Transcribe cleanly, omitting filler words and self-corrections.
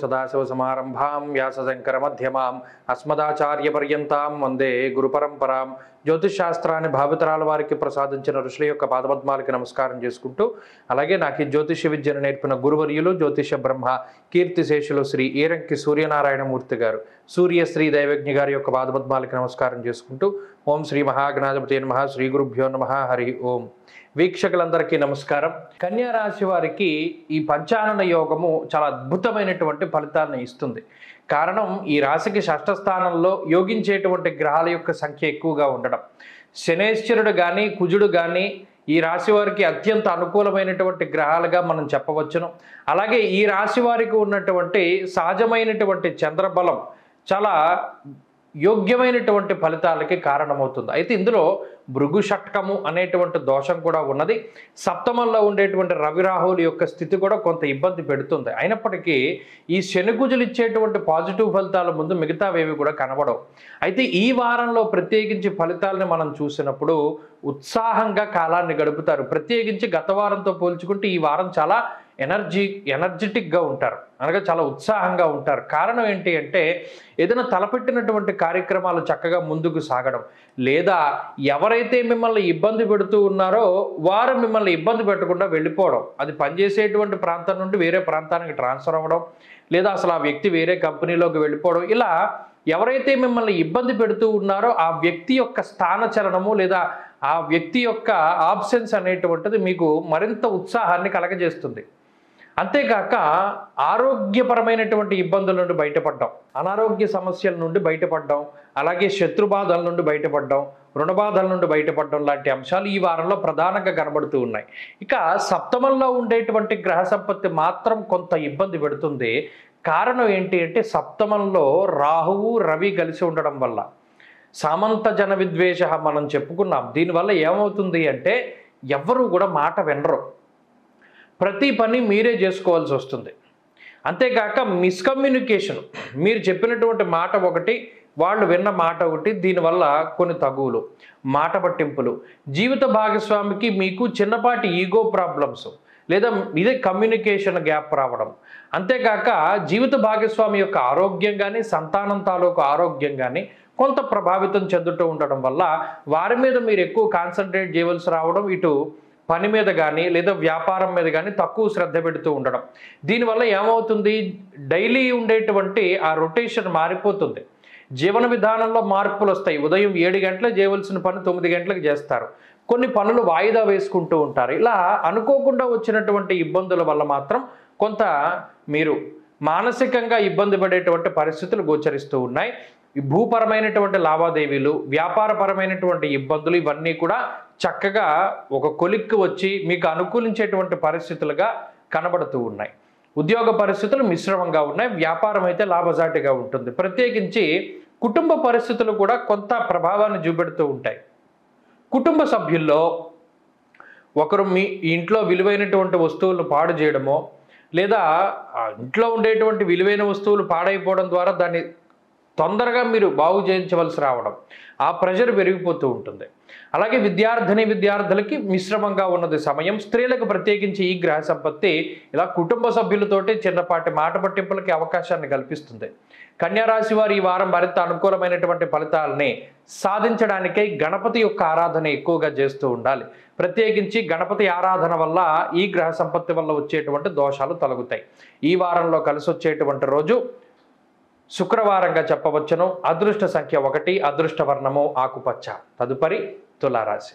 సదాశివసమారంభాం వ్యాసశంకరమధ్యమాం అస్మదాచార్యపర్యంతాం వందే గురుపరంపరాం. జ్యోతిష్ శాస్త్రాన్ని భావితరాల వారికి ప్రసాదించిన ఋషుల యొక్క పాదపద్మాలకి నమస్కారం చేసుకుంటూ, అలాగే నాకు ఈ జ్యోతిష విద్యను నేర్పిన గురువర్యులు జ్యోతిష బ్రహ్మ కీర్తిశేషులు శ్రీ ఈరంకి సూర్యనారాయణమూర్తి గారు, సూర్యశ్రీ దైవజ్ఞ గారి యొక్క పాదపద్మాలకి నమస్కారం చేసుకుంటూ, ఓం శ్రీ మహాగణాధిపతి నమః, శ్రీ గురుభ్యో నమః, హరి ఓం. వీక్షకులందరికీ నమస్కారం. కన్యా రాశి వారికి ఈ పంచానన యోగము చాలా అద్భుతమైనటువంటి ఫలితాలను ఇస్తుంది. కారణం, ఈ రాశికి షష్ఠ స్థానంలో యోగించేటువంటి గ్రహాల యొక్క సంఖ్య ఎక్కువగా ఉండడం. శనేశ్వరుడు కానీ కుజుడు కానీ ఈ రాశి వారికి అత్యంత అనుకూలమైనటువంటి గ్రహాలుగా మనం చెప్పవచ్చును. అలాగే ఈ రాశి వారికి ఉన్నటువంటి సహజమైనటువంటి చంద్రబలం చాలా యోగ్యమైనటువంటి ఫలితాలకి కారణమవుతుంది. అయితే ఇందులో భృగు షట్కము అనేటువంటి దోషం కూడా ఉన్నది. సప్తమంలో ఉండేటువంటి రవిరాహువుల యొక్క స్థితి కూడా కొంత ఇబ్బంది పెడుతుంది. అయినప్పటికీ ఈ శనికుజులు ఇచ్చేటువంటి పాజిటివ్ ఫలితాల ముందు మిగతావేవి కూడా కనబడవు. అయితే ఈ వారంలో ప్రత్యేకించి ఫలితాలను మనం చూసినప్పుడు ఉత్సాహంగా కాలాన్ని గడుపుతారు. ప్రత్యేకించి గత వారంతో పోల్చుకుంటే ఈ వారం చాలా ఎనర్జెటిక్గా ఉంటారు, అనగా చాలా ఉత్సాహంగా ఉంటారు. కారణం ఏంటి అంటే, ఏదైనా తలపెట్టినటువంటి కార్యక్రమాలు చక్కగా ముందుకు సాగడం, లేదా ఎవరైతే మిమ్మల్ని ఇబ్బంది పెడుతూ ఉన్నారో వారు మిమ్మల్ని ఇబ్బంది పెట్టకుండా వెళ్ళిపోవడం, అది పనిచేసేటువంటి ప్రాంతం నుండి వేరే ప్రాంతానికి ట్రాన్స్ఫర్ అవ్వడం, లేదా అసలు ఆ వ్యక్తి వేరే కంపెనీలోకి వెళ్ళిపోవడం, ఇలా ఎవరైతే మిమ్మల్ని ఇబ్బంది పెడుతూ ఉన్నారో ఆ వ్యక్తి యొక్క స్థానచలనము లేదా ఆ వ్యక్తి యొక్క ఆబ్సెన్స్ అనేటువంటిది మీకు మరింత ఉత్సాహాన్ని కలగజేస్తుంది. అంతేకాక ఆరోగ్యపరమైనటువంటి ఇబ్బందుల నుండి బయటపడడం, అనారోగ్య సమస్యల నుండి బయటపడడం, అలాగే శత్రుబాధల నుండి బయటపడడం, రుణబాధల నుండి బయటపడడం లాంటి అంశాలు ఈ వారంలో ప్రధానంగా కనబడుతూ ఉన్నాయి. ఇక సప్తమంలో ఉండేటువంటి గ్రహ సంపత్తి మాత్రం కొంత ఇబ్బంది పెడుతుంది. కారణం ఏంటి అంటే, సప్తమంలో రాహువు రవి కలిసి ఉండడం వల్ల సామంత జన విద్వేష మనం చెప్పుకున్నాం. దీనివల్ల ఏమవుతుంది అంటే, ఎవ్వరూ కూడా మాట వినరు, ప్రతి పని మీరే చేసుకోవాల్సి వస్తుంది. అంతేకాక మిస్కమ్యూనికేషన్, మీరు చెప్పినటువంటి మాట ఒకటి, వాళ్ళు విన్న మాట ఒకటి, దీనివల్ల కొన్ని తగువులు, మాట పట్టింపులు, జీవిత భాగస్వామికి మీకు చిన్నపాటి ఈగో ప్రాబ్లమ్స్, లేదా ఇదే కమ్యూనికేషన్ గ్యాప్ రావడం. అంతేకాక జీవిత భాగస్వామి యొక్క ఆరోగ్యం కానీ సంతానం తాలూకు ఆరోగ్యం కానీ కొంత ప్రభావితం చెందుతూ ఉండడం వల్ల వారి మీద మీరు ఎక్కువ కాన్సన్ట్రేట్ చేయవలసి రావడం, ఇటు పని మీద కానీ లేదా వ్యాపారం మీద కానీ తక్కువ శ్రద్ధ పెడుతూ ఉండడం. దీనివల్ల ఏమవుతుంది, డైలీ ఉండేటువంటి ఆ రొటేషన్ మారిపోతుంది. జీవన విధానంలో మార్పులు వస్తాయి. ఉదయం 7 గంటలకు చేయవలసిన పని 9 గంటలకు చేస్తారు. కొన్ని పనులు వాయిదా వేసుకుంటూ ఉంటారు. ఇలా అనుకోకుండా వచ్చినటువంటి ఇబ్బందుల వల్ల మాత్రం కొంత మీరు మానసికంగా ఇబ్బంది పడేటువంటి పరిస్థితులు గోచరిస్తూ ఉన్నాయి. ఈ భూపరమైనటువంటి లావాదేవీలు, వ్యాపారపరమైనటువంటి ఇబ్బందులు, ఇవన్నీ కూడా చక్కగా ఒక కొలిక్కి వచ్చి మీకు అనుకూలించేటువంటి పరిస్థితులుగా కనబడుతూ ఉన్నాయి. ఉద్యోగ పరిస్థితులు మిశ్రమంగా ఉన్నాయి, వ్యాపారం అయితే లాభసాటిగా ఉంటుంది. ప్రత్యేకించి కుటుంబ పరిస్థితులు కూడా కొంత ప్రభావాన్ని చూపెడుతూ ఉంటాయి. కుటుంబ సభ్యుల్లో ఒకరు మీ ఇంట్లో విలువైనటువంటి వస్తువులను పాడు చేయడమో, లేదా ఇంట్లో ఉండేటువంటి విలువైన వస్తువులు పాడైపోవడం ద్వారా దాన్ని తొందరగా మీరు బాగు చేయించవలసి రావడం, ఆ ప్రెషర్ పెరిగిపోతూ ఉంటుంది. అలాగే విద్యార్థులకి మిశ్రమంగా ఉన్నది సమయం. స్త్రీలకు ప్రత్యేకించి ఈ గ్రహ సంపత్తి ఇలా కుటుంబ సభ్యులతోటి చిన్నపాటి మాట పట్టింపులకి అవకాశాన్ని కల్పిస్తుంది. కన్యారాశి వారు ఈ వారం మరింత అనుకూలమైనటువంటి ఫలితాలని సాధించడానికై గణపతి యొక్క ఆరాధన ఎక్కువగా చేస్తూ ఉండాలి. ప్రత్యేకించి గణపతి ఆరాధన వల్ల ఈ గ్రహ సంపత్తి వల్ల వచ్చేటువంటి దోషాలు తొలగుతాయి. ఈ వారంలో కలిసి వచ్చేటువంటి రోజు శుక్రవారంగా చెప్పవచ్చును. అదృష్ట సంఖ్య 1, అదృష్ట వర్ణము ఆకుపచ్చ. తదుపరి తులారాశి.